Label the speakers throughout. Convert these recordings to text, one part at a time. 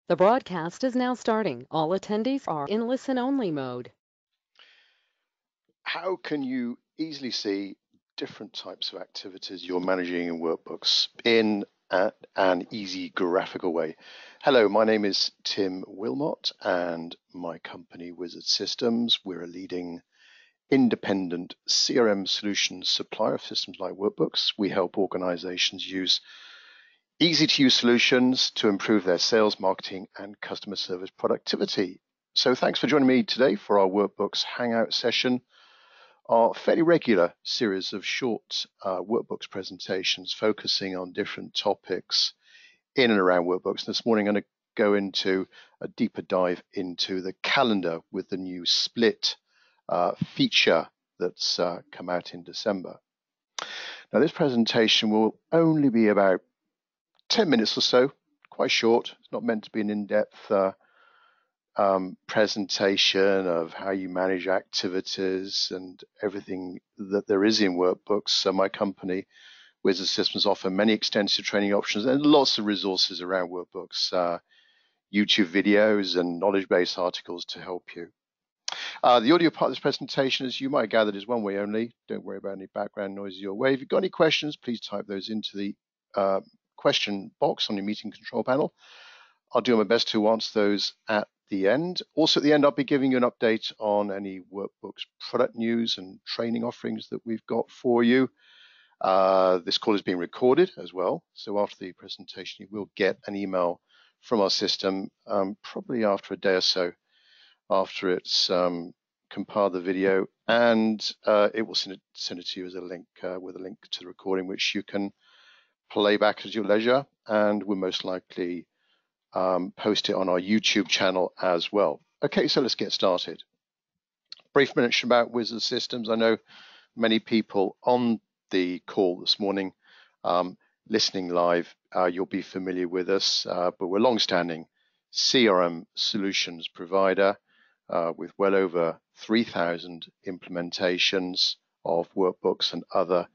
Speaker 1: The broadcast is now starting. All attendees are in listen-only mode.
Speaker 2: How can you easily see different types of activities you're managing in workbooks in an easy graphical way? Hello, my name is Tim Wilmot and my company Wizard Systems. We're a leading independent CRM solutions supplier of systems like workbooks. We help organizations use easy to use solutions to improve their sales, marketing, and customer service productivity. So thanks for joining me today for our Workbooks Hangout session, our fairly regular series of short workbooks presentations focusing on different topics in and around workbooks. This morning I'm going to go into a deeper dive into the calendar with the new split feature that's come out in December. Now this presentation will only be about 10 minutes or so, quite short. It's not meant to be an in-depth presentation of how you manage activities and everything that there is in workbooks. So my company, Wizard Systems, offer many extensive training options and lots of resources around workbooks, YouTube videos and knowledge-based articles to help you. The audio part of this presentation, as you might have gathered, is one way only. Don't worry about any background noise your way. If you've got any questions, please type those into the question box on your meeting control panel. I'll do my best to answer those at the end. Also at the end, I'll be giving you an update on any workbooks product news and training offerings that we've got for you. This call is being recorded as well. So after the presentation, you will get an email from our system, probably after a day or so after it's compiled the video, and it will send it to you as a link with a link to the recording, which you can play back at your leisure, and we'll most likely post it on our YouTube channel as well. Okay, so let's get started. Brief mention about Wizard Systems. I know many people on the call this morning listening live, you'll be familiar with us, but we're a long-standing CRM solutions provider with well over 3,000 implementations of workbooks and other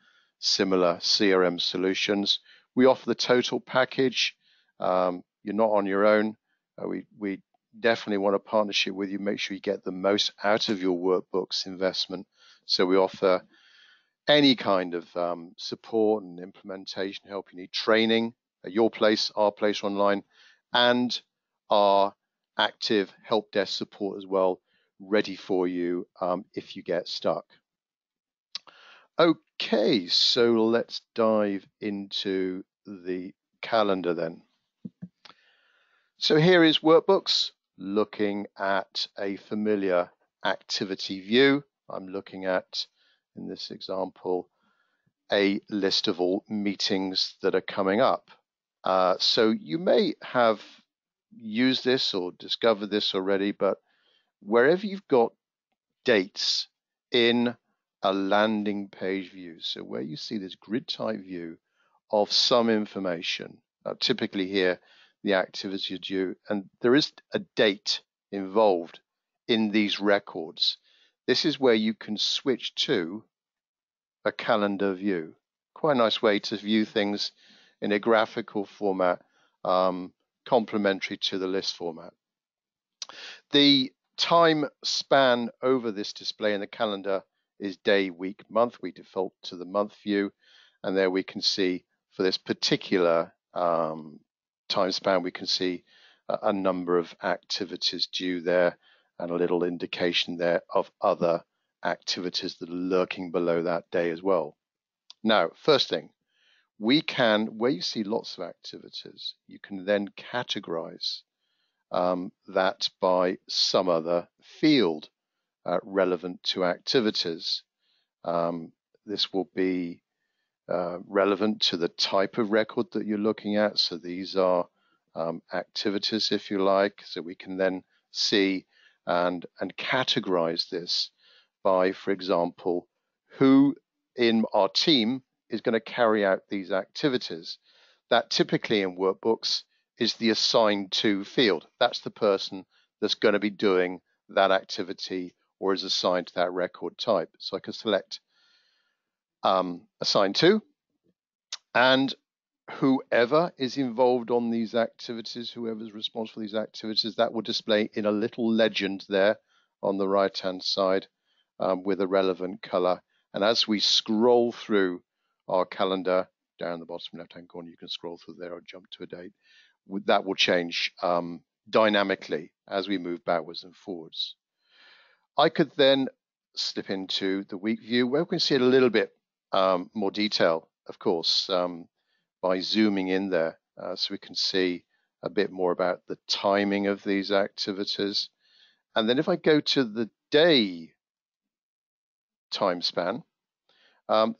Speaker 2: similar CRM solutions. We offer the total package. You're not on your own. We definitely want a partnership with you. Make sure you get the most out of your workbooks investment. So we offer any kind of support and implementation help. You need training at your place, our place online, and our active help desk support as well, ready for you if you get stuck. Okay, so let's dive into the calendar then. So here is Workbooks, looking at a familiar activity view. I'm looking at, in this example, a list of all meetings that are coming up. So you may have used this or discovered this already, but wherever you've got dates in a landing page view, so where you see this grid type view of some information, typically here the activity is due, and there is a date involved in these records. This is where you can switch to a calendar view. Quite a nice way to view things in a graphical format, complementary to the list format. The time span over this display in the calendar is day, week, month. We default to the month view, and there we can see for this particular time span, we can see a number of activities due there and a little indication there of other activities that are lurking below that day as well. Now, first thing, we can, where you see lots of activities, you can then categorize that by some other field relevant to activities. This will be relevant to the type of record that you're looking at. So these are activities, if you like. So we can then see and categorize this by, for example, who in our team is going to carry out these activities. That typically in workbooks is the assigned to field. That's the person that's going to be doing that activity or is assigned to that record type. So I can select assigned to, and whoever is involved on these activities, whoever's responsible for these activities, that will display in a little legend there on the right-hand side with a relevant color. And as we scroll through our calendar, down the bottom left-hand corner, you can scroll through there or jump to a date. That will change dynamically as we move backwards and forwards. I could then slip into the week view where we can see a little bit more detail, of course, by zooming in there so we can see a bit more about the timing of these activities. And then if I go to the day time span,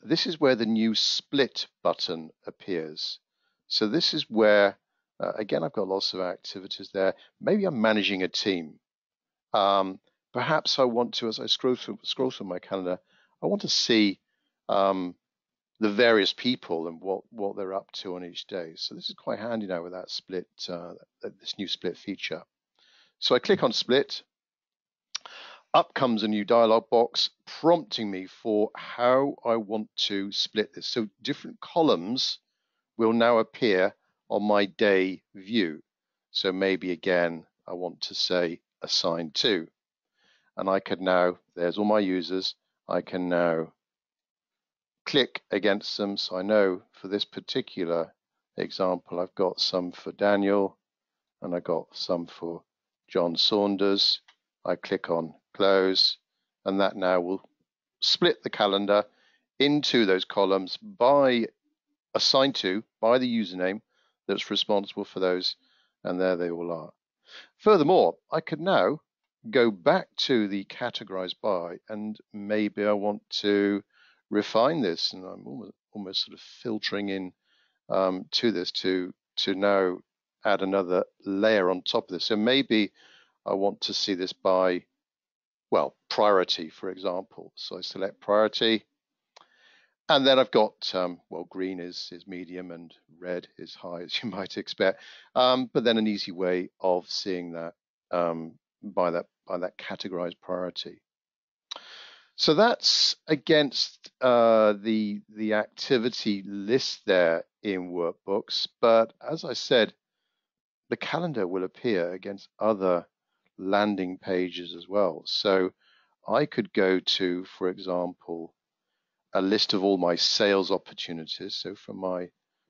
Speaker 2: this is where the new split button appears. So this is where, again, I've got lots of activities there. Maybe I'm managing a team. Perhaps I want to, as I scroll through my calendar, I want to see the various people and what they're up to on each day. So this is quite handy now with that split, this new split feature. So I click on split. Up comes a new dialog box prompting me for how I want to split this. So different columns will now appear on my day view. So maybe again, I want to say assign to. And I could now, there's all my users, I can now click against them. So I know for this particular example, I've got some for Daniel and I got some for John Saunders. I click on close, and that now will split the calendar into those columns by assigned to by the username that's responsible for those, and there they all are. Furthermore, I could now go back to the categorize by, and maybe I want to refine this, and I'm almost sort of filtering in to this to now add another layer on top of this. So maybe I want to see this by, well, priority, for example. So I select priority, and then I've got, well, green is medium and red is high, as you might expect. But then an easy way of seeing that by that categorized priority. So that's against the activity list there in Workbooks. But as I said, the calendar will appear against other landing pages as well. So I could go to, for example, a list of all my sales opportunities. So from my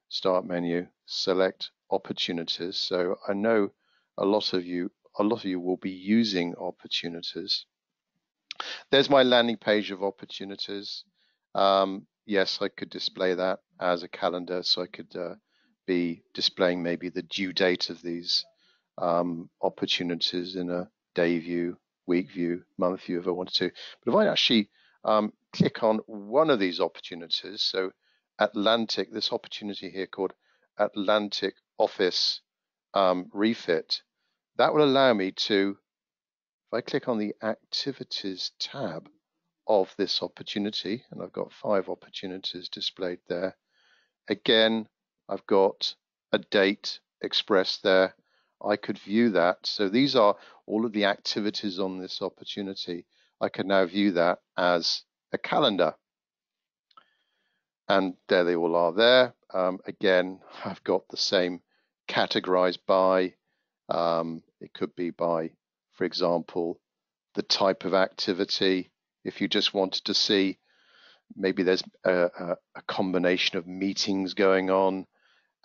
Speaker 2: start menu, select opportunities. So I know a lot of you will be using opportunities. There's my landing page of opportunities. Yes, I could display that as a calendar. So I could be displaying maybe the due date of these opportunities in a day view, week view, month view if I wanted to. But if I actually click on one of these opportunities, so Atlantic, this opportunity here called Atlantic Office Refit, that will allow me to, if I click on the Activities tab of this opportunity, and I've got 5 opportunities displayed there, again, I've got a date expressed there. I could view that. So these are all of the activities on this opportunity. I can now view that as a calendar. And there they all are there. Again, I've got the same categorized by. It could be by, for example, the type of activity. If you just wanted to see, maybe there's a combination of meetings going on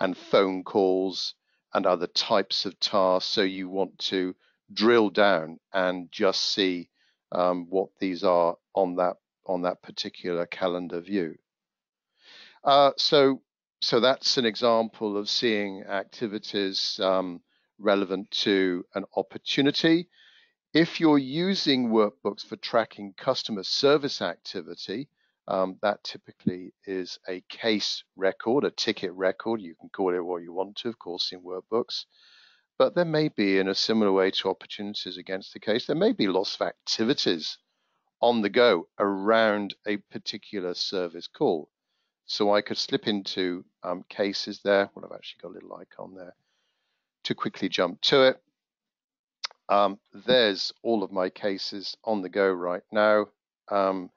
Speaker 2: and phone calls and other types of tasks. So you want to drill down and just see what these are on that particular calendar view. So that's an example of seeing activities relevant to an opportunity. If you're using Workbooks for tracking customer service activity, that typically is a case record, a ticket record. You can call it what you want to, of course, in Workbooks. But there may be, in a similar way to opportunities against the case, there may be lots of activities on the go around a particular service call. So I could slip into cases there. Well, I've actually got a little icon there to quickly jump to it. There's all of my cases on the go right now. And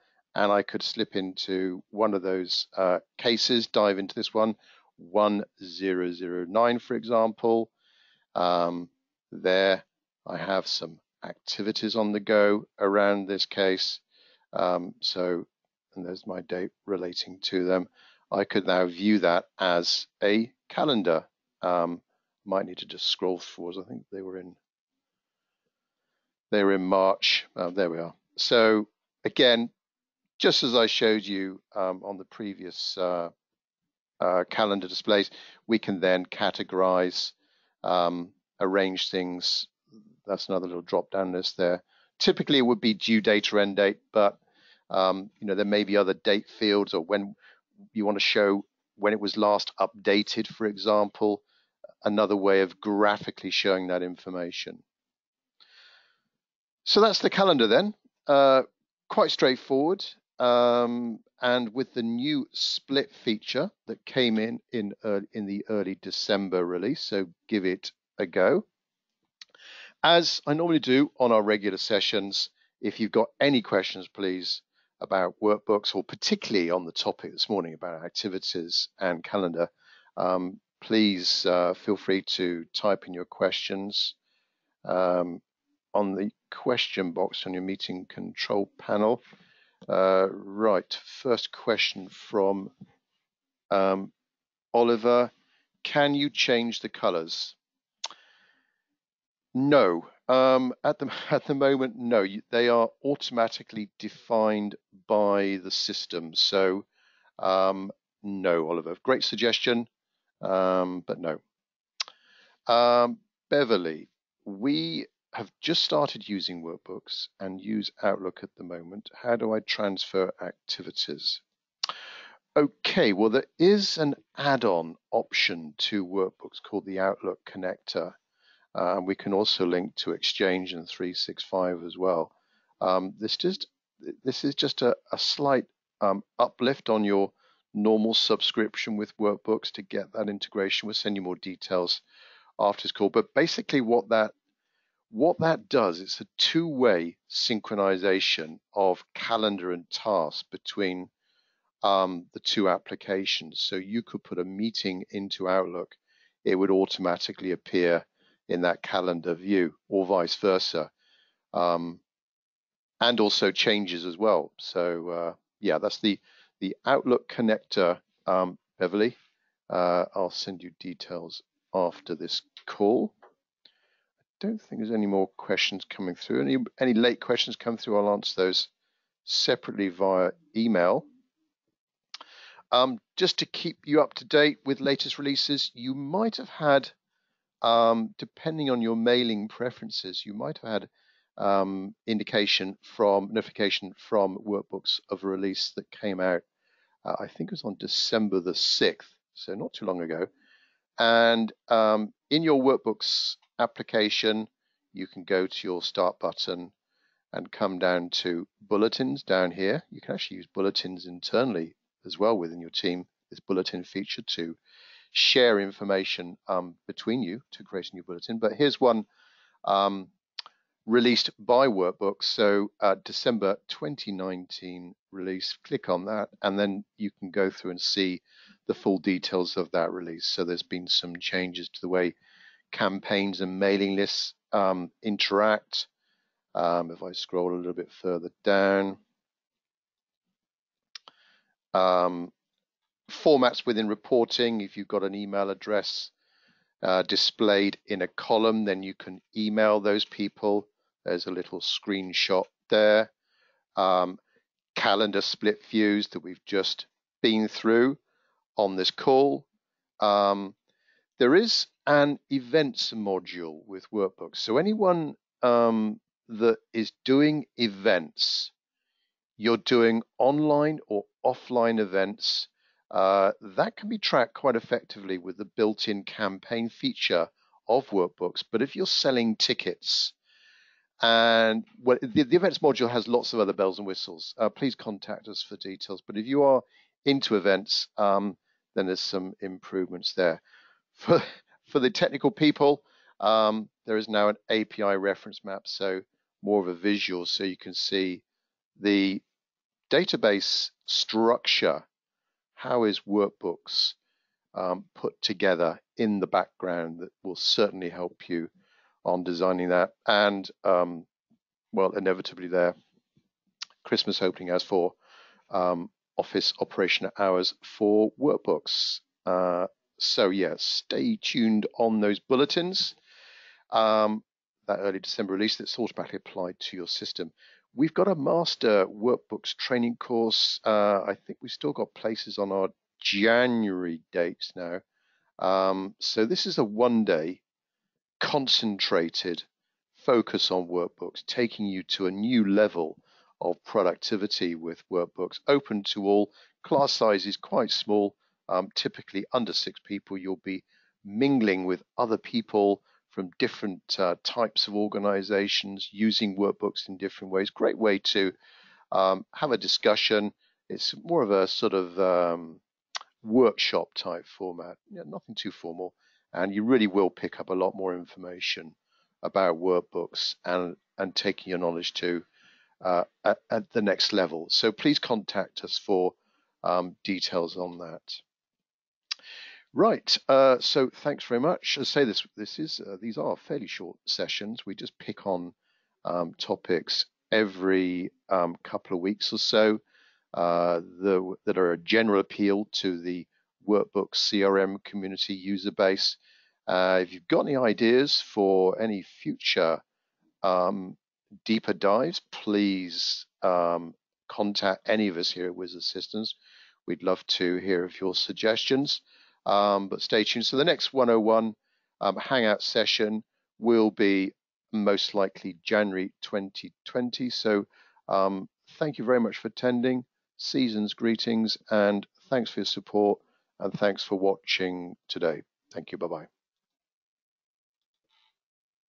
Speaker 2: I could slip into one of those cases, dive into this one. 1009, for example. There I have some activities on the go around this case. And there's my date relating to them. I could now view that as a calendar. Might need to just scroll forward. I think they were in March. There we are. So again, just as I showed you on the previous calendar displays, we can then categorize, arrange things. That's another little drop-down list there. Typically, it would be due date or end date, but there may be other date fields, or when you want to show when it was last updated, for example, another way of graphically showing that information. So that's the calendar then. Quite straightforward. And with the new split feature that came in the early December release, so give it a go. As I normally do on our regular sessions, if you've got any questions, please, about workbooks, or particularly on the topic this morning about activities and calendar, please feel free to type in your questions on the question box on your meeting control panel. Right, first question from Oliver. Can you change the colors? No, at the moment, no. They are automatically defined by the system. So no, Oliver. Great suggestion, but no. Beverly, we have just started using workbooks and use Outlook at the moment. How do I transfer activities? Okay, well, there is an add-on option to workbooks called the Outlook connector. We can also link to Exchange and 365 as well. This is just a slight uplift on your normal subscription with workbooks to get that integration. We'll send you more details after this call. But basically what that does, it's a two-way synchronization of calendar and tasks between the two applications. So you could put a meeting into Outlook, it would automatically appear in that calendar view, or vice versa, and also changes as well. So yeah, that's the Outlook connector, Beverly. I'll send you details after this call. I don't think there's any more questions coming through. Any late questions come through, I'll answer those separately via email. Just to keep you up to date with latest releases, you might have had, depending on your mailing preferences, you might have had notification from Workbooks of a release that came out, I think it was on December the 6th, so not too long ago. And in your Workbooks application, you can go to your Start button and come down to Bulletins down here. You can actually use Bulletins internally as well within your team, this bulletin feature, to share information between you to create a new bulletin. But here's one released by Workbooks. So December 2019 release, click on that, and then you can go through and see the full details of that release. So there's been some changes to the way campaigns and mailing lists interact. If I scroll a little bit further down, formats within reporting. If you've got an email address displayed in a column, then you can email those people. There's a little screenshot there. Calendar split views that we've just been through on this call. There is an events module with Workbooks. So anyone that is doing events, you're doing online or offline events, that can be tracked quite effectively with the built-in campaign feature of Workbooks. But if you're selling tickets, and well, the events module has lots of other bells and whistles, please contact us for details. But if you are into events, then there's some improvements there. For the technical people, there is now an API reference map, so more of a visual, so you can see the database structure. How is Workbooks put together in the background that will certainly help you on designing that. And well, inevitably there, Christmas opening as for office operation hours for workbooks. So yeah, stay tuned on those bulletins. That early December release that's automatically applied to your system. We've got a master workbooks training course. I think we've still got places on our January dates now. So this is a one-day concentrated focus on workbooks, taking you to a new level of productivity with workbooks, open to all. Class size is quite small, typically under 6 people. You'll be mingling with other people from different types of organizations, using workbooks in different ways. Great way to have a discussion. It's more of a sort of workshop type format, nothing too formal, and you really will pick up a lot more information about workbooks and taking your knowledge to at the next level. So please contact us for details on that. Right. So thanks very much. As I say, these are fairly short sessions. We just pick on topics every couple of weeks or so that are a general appeal to the Workbooks CRM community user base. If you've got any ideas for any future deeper dives, please contact any of us here at Wizard Systems. We'd love to hear of your suggestions. But stay tuned. So the next 101 Hangout session will be most likely January 2020. So thank you very much for attending. Season's greetings, and thanks for your support, and thanks for watching today. Thank you. Bye-bye.